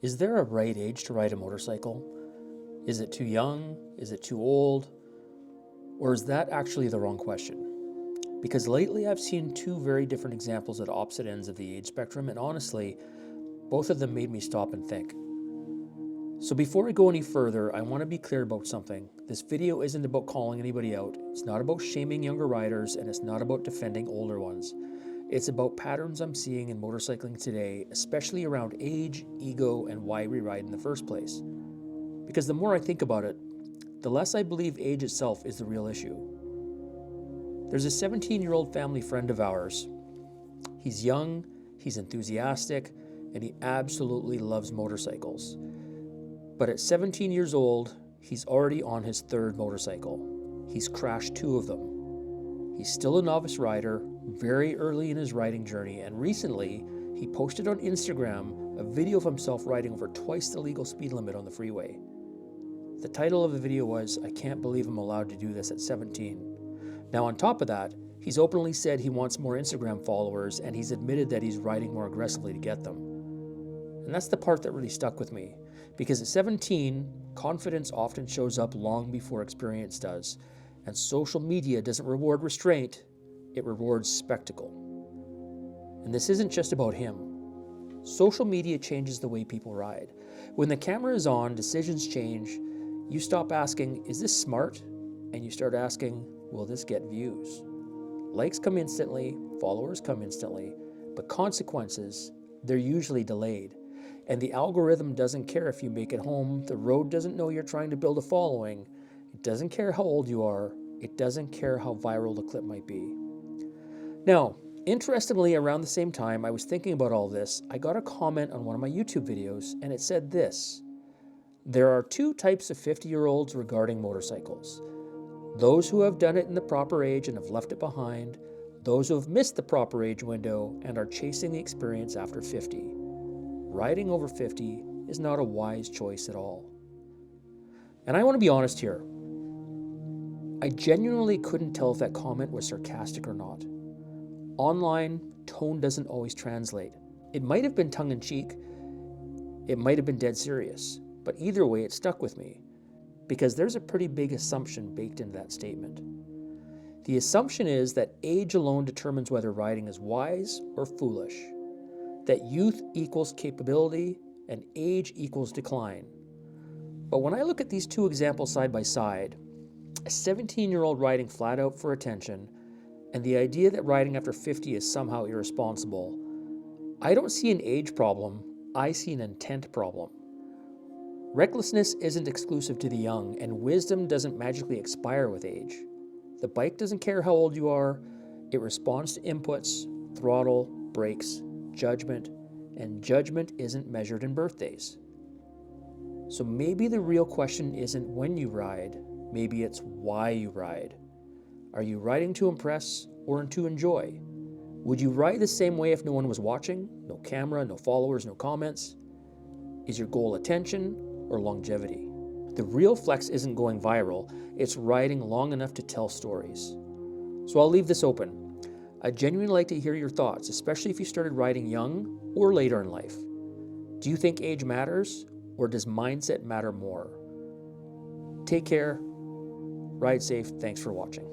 Is there a right age to ride a motorcycle? Is it too young? Is it too old? Or is that actually the wrong question? Because lately I've seen two very different examples at opposite ends of the age spectrum, and honestly, both of them made me stop and think. So before I go any further, I want to be clear about something. This video isn't about calling anybody out. It's not about shaming younger riders, and it's not about defending older ones. It's about patterns I'm seeing in motorcycling today, especially around age, ego, and why we ride in the first place. Because the more I think about it, the less I believe age itself is the real issue. There's a 17-year-old family friend of ours. He's young, he's enthusiastic, and he absolutely loves motorcycles. But at 17 years old, he's already on his third motorcycle. He's crashed 2 of them. He's still a novice rider, very early in his riding journey, and recently he posted on Instagram a video of himself riding over twice the legal speed limit on the freeway. The title of the video was, "I can't believe I'm allowed to do this at 17. Now on top of that, he's openly said he wants more Instagram followers, and he's admitted that he's riding more aggressively to get them. And that's the part that really stuck with me, because at 17, confidence often shows up long before experience does, and social media doesn't reward restraint, it rewards spectacle. And this isn't just about him. Social media changes the way people ride. When the camera is on, decisions change. You stop asking, is this smart? And you start asking, will this get views? Likes come instantly, followers come instantly, but consequences, they're usually delayed. And the algorithm doesn't care if you make it home. The road doesn't know you're trying to build a following. It doesn't care how old you are. It doesn't care how viral the clip might be. Now, interestingly, around the same time I was thinking about all this, I got a comment on one of my YouTube videos, and it said this: there are 2 types of 50-year-olds regarding motorcycles. Those who have done it in the proper age and have left it behind, those who have missed the proper age window and are chasing the experience after 50. Riding over 50 is not a wise choice at all. And I want to be honest here. I genuinely couldn't tell if that comment was sarcastic or not. Online, tone doesn't always translate. It might have been tongue-in-cheek. It might have been dead serious. But either way, it stuck with me, because there's a pretty big assumption baked into that statement. The assumption is that age alone determines whether riding is wise or foolish, that youth equals capability and age equals decline. But when I look at these 2 examples side by side, a 17-year-old riding flat out for attention and the idea that riding after 50 is somehow irresponsible, I don't see an age problem, I see an intent problem. Recklessness isn't exclusive to the young, and wisdom doesn't magically expire with age. The bike doesn't care how old you are. It responds to inputs, throttle, brakes, judgment, and judgment isn't measured in birthdays. So maybe the real question isn't when you ride, maybe it's why you ride. Are you riding to impress or to enjoy? Would you ride the same way if no one was watching? No camera, no followers, no comments? Is your goal attention or longevity? The real flex isn't going viral, it's riding long enough to tell stories. So I'll leave this open. I'd genuinely like to hear your thoughts, especially if you started riding young or later in life. Do you think age matters, or does mindset matter more? Take care, ride safe, thanks for watching.